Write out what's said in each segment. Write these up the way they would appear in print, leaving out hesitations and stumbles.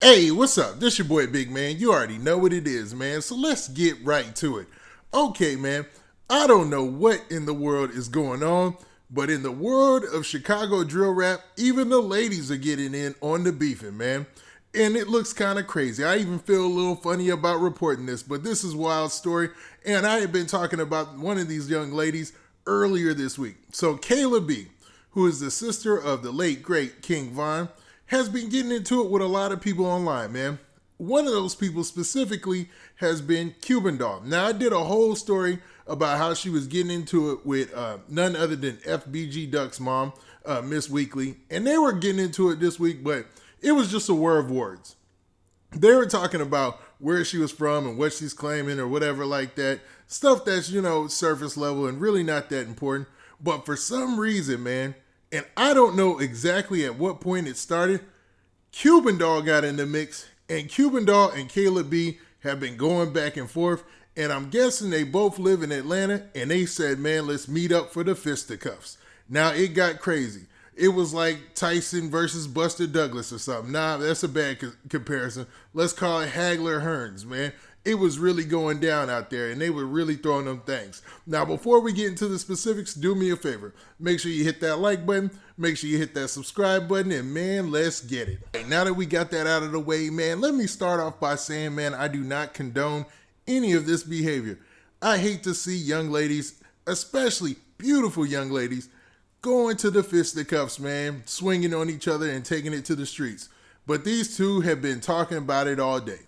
Hey, what's up? This your boy Big Man. You already know what it is, man. So let's get right to it. Okay, man. I don't know what in the world is going on, but in the world of Chicago drill rap, even the ladies are getting in on the beefing, man. And it looks kind of crazy. I even feel a little funny about reporting this, but this is a wild story. And I had been talking about one of these young ladies earlier this week. So Kayla B, who is the sister of the late, great King Von, has been getting into it with a lot of people online, man. One of those people specifically has been Cuban Doll. Now, I did a whole story about how she was getting into it with none other than FBG Duck's mom, Miss Weekly, and they were getting into it this week, but it was just a war of words. They were talking about where she was from and what she's claiming or whatever like that. Stuff that's, surface level and really not that important. But for some reason, man, and I don't know exactly at what point it started, Cuban Doll got in the mix, and Cuban Doll and Kayla B have been going back and forth, and I'm guessing they both live in Atlanta, and they said, man, let's meet up for the fisticuffs. Now, it got crazy. It was like Tyson versus Buster Douglas or something. Nah, that's a bad comparison. Let's call it Hagler Hearns, man. It was really going down out there, and they were really throwing them things. Now, before we get into the specifics, do me a favor. Make sure you hit that like button. Make sure you hit that subscribe button, and man, let's get it. Okay, now that we got that out of the way, man, let me start off by saying, man, I do not condone any of this behavior. I hate to see young ladies, especially beautiful young ladies, going to the fisticuffs, man, swinging on each other and taking it to the streets. But these two have been talking about it all day.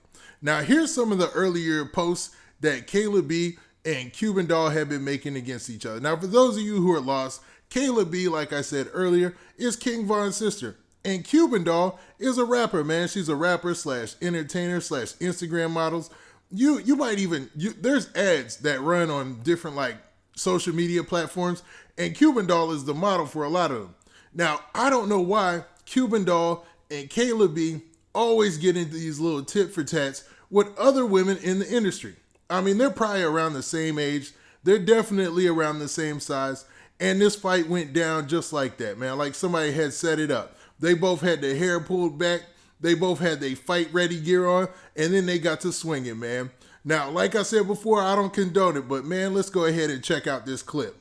Now, here's some of the earlier posts that Kayla B and Cuban Doll have been making against each other. Now, for those of you who are lost, Kayla B, like I said earlier, is King Von's sister. And Cuban Doll is a rapper, man. She's a rapper slash entertainer slash Instagram models. You might even, there's ads that run on different like social media platforms, and Cuban Doll is the model for a lot of them. Now, I don't know why Cuban Doll and Kayla B always get into these little tit for tats with other women in the industry. I mean, they're probably around the same age. They're definitely around the same size. And this fight went down just like that, man. Like somebody had set it up. They both had their hair pulled back. They both had their fight ready gear on. And then they got to swinging, man. Now, like I said before, I don't condone it. But, man, let's go ahead and check out this clip.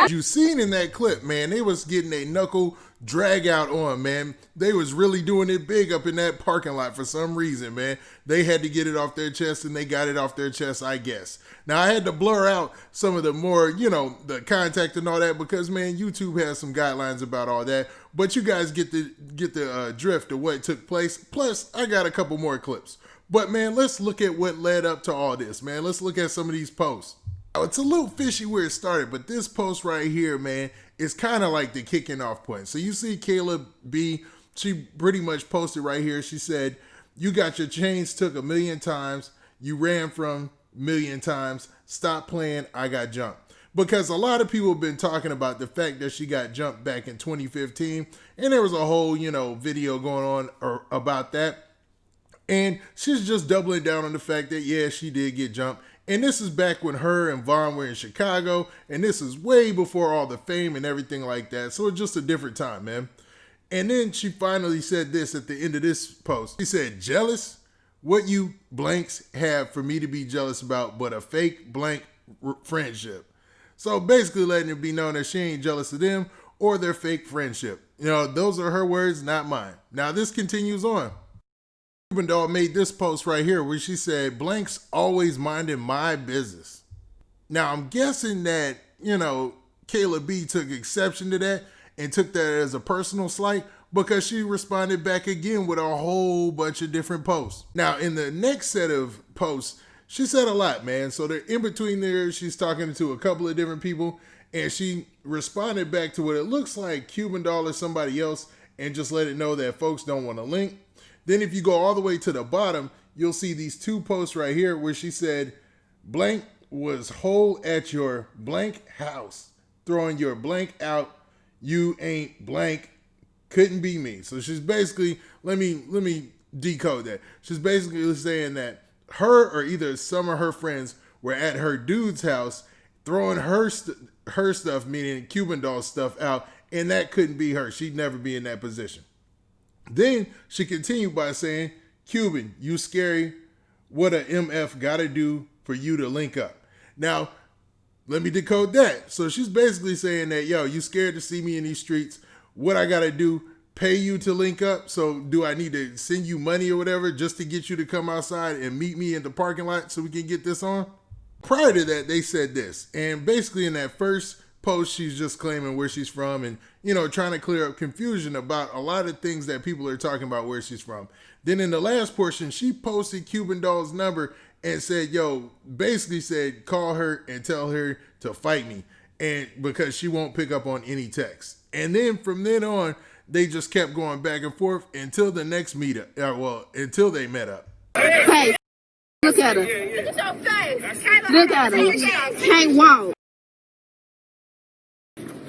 You seen in that clip, man, they was getting a knuckle drag out on, man. They was really doing it big up in that parking lot for some reason, man. They had to get it off their chest, and they got it off their chest, I guess. Now, I had to blur out some of the more, the contact and all that because, man, YouTube has some guidelines about all that. But you guys get the drift of what took place. Plus, I got a couple more clips. But, man, let's look at what led up to all this, man. Let's look at some of these posts. Now, it's a little fishy where it started, but this post right here, man, is kind of like the kicking off point. So you see Kayla B, she pretty much posted right here. She said, you got your chains took 1,000,000 times. You ran from 1,000,000 times. Stop playing. I got jumped. Because a lot of people have been talking about the fact that she got jumped back in 2015. And there was a whole, video going on about that. And she's just doubling down on the fact that, yeah, she did get jumped. And this is back when her and Vaughn were in Chicago. And this is way before all the fame and everything like that. So it's just a different time, man. And then she finally said this at the end of this post. She said, jealous? What you blanks have for me to be jealous about but a fake blank friendship. So basically letting it be known that she ain't jealous of them or their fake friendship. Those are her words, not mine. Now this continues on. Cuban Doll made this post right here where she said, blanks always minding my business. Now, I'm guessing that, Kayla B took exception to that and took that as a personal slight because she responded back again with a whole bunch of different posts. Now, in the next set of posts, she said a lot, man. So they're in between there. She's talking to a couple of different people and she responded back to what it looks like Cuban Doll or somebody else and just let it know that folks don't want to link. Then if you go all the way to the bottom, you'll see these two posts right here where she said, blank was whole at your blank house, throwing your blank out. You ain't blank. Couldn't be me. So she's basically, let me decode that. She's basically saying that her or either some of her friends were at her dude's house throwing her her stuff, meaning Cuban doll stuff, out, and that couldn't be her. She'd never be in that position. Then she continued by saying, Cuban, you scary. What a MF gotta do for you to link up. Now, let me decode that. So she's basically saying that, yo, you scared to see me in these streets. What I gotta do, pay you to link up? So do I need to send you money or whatever just to get you to come outside and meet me in the parking lot so we can get this on? Prior to that, they said this. And basically in that first post, she's just claiming where she's from and, trying to clear up confusion about a lot of things that people are talking about where she's from. Then in the last portion, she posted Cuban Doll's number and said, yo, basically said, call her and tell her to fight me. And because she won't pick up on any text. And then from then on, they just kept going back and forth until the next meetup. Until they met up. Hey, look at her. Look at your face. Look at her. Can't walk.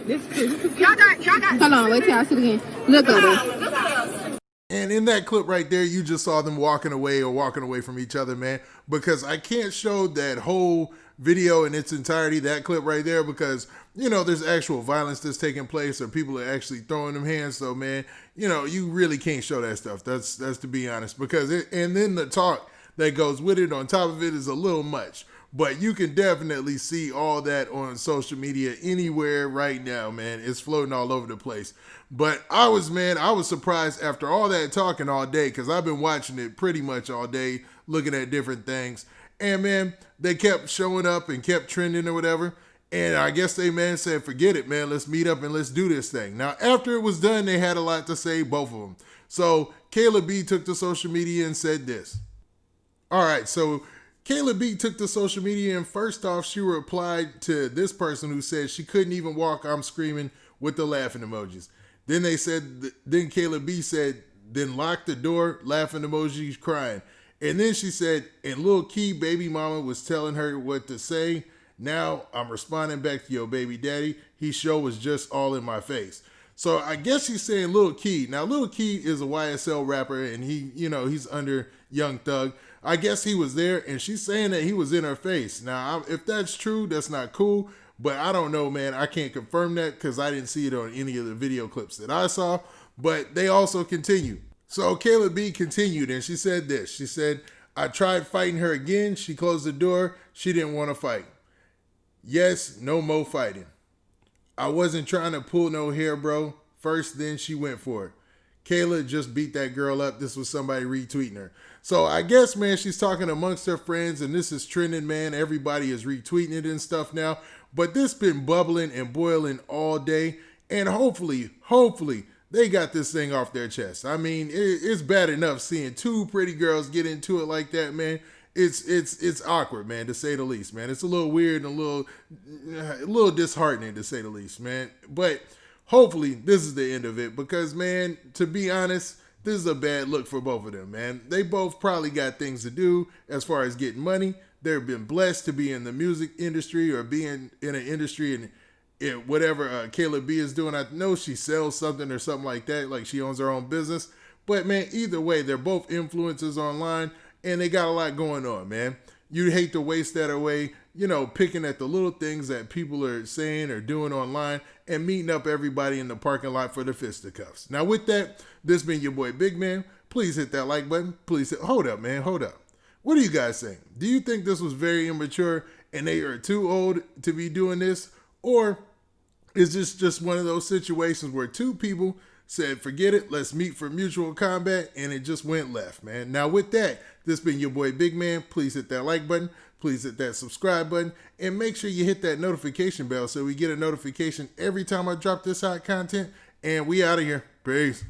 Hold on, wait till I see it again. Look at her. And in that clip right there, you just saw them walking away from each other, man. Because I can't show that whole video in its entirety, that clip right there, because, there's actual violence that's taking place or people are actually throwing them hands. So, man, you really can't show that stuff. That's to be honest. And then the talk that goes with it on top of it is a little much. But you can definitely see all that on social media anywhere right now, man. It's floating all over the place. But I was surprised after all that talking all day, because I've been watching it pretty much all day, looking at different things. And, man, they kept showing up and kept trending or whatever. And I guess they, man, said, forget it, man. Let's meet up and let's do this thing. Now, after it was done, they had a lot to say, both of them. So Kayla B took to social media and said this. All right, so Kayla B took to social media, and first off, she replied to this person who said she couldn't even walk, I'm screaming, with the laughing emojis. Then Kayla B said, then lock the door, laughing emojis, crying. And then she said, and Lil Key baby mama was telling her what to say. Now I'm responding back to your baby daddy. He sure was just all in my face. So I guess she's saying Lil Key. Now Lil Key is a YSL rapper, and he's under Young Thug. I guess he was there, and she's saying that he was in her face. Now, if that's true, that's not cool, but I don't know, man. I can't confirm that because I didn't see it on any of the video clips that I saw, but they also continue. So Kayla B continued, and she said this. She said, I tried fighting her again. She closed the door. She didn't want to fight. Yes, no more fighting. I wasn't trying to pull no hair, bro. First, then she went for it. Kayla just beat that girl up. This was somebody retweeting her. So I guess, man, she's talking amongst her friends, and this is trending, man. Everybody is retweeting it and stuff now. But this been bubbling and boiling all day, and hopefully, they got this thing off their chest. I mean, it's bad enough seeing two pretty girls get into it like that, man. It's awkward, man, to say the least, man. It's a little weird and a little disheartening, to say the least, man. But hopefully this is the end of it, because, man, to be honest, this is a bad look for both of them, man. They both probably got things to do as far as getting money. They've been blessed to be in the music industry or being in an industry and whatever Kayla B is doing. I know she sells something or something like that, like she owns her own business. But, man, either way, they're both influencers online, and they got a lot going on, man. You'd hate to waste that away, picking at the little things that people are saying or doing online and meeting up everybody in the parking lot for the fisticuffs. Now, with that, this been your boy Big Man. Please hit that like button. Hold up, man. Hold up. What do you guys think? Do you think this was very immature and they are too old to be doing this? Or is this just one of those situations where two people said, forget it, let's meet for mutual combat, and it just went left, man? Now, with that, this been your boy Big Man. Please hit that like button. Please hit that subscribe button. And make sure you hit that notification bell so we get a notification every time I drop this hot content. And we out of here. Peace.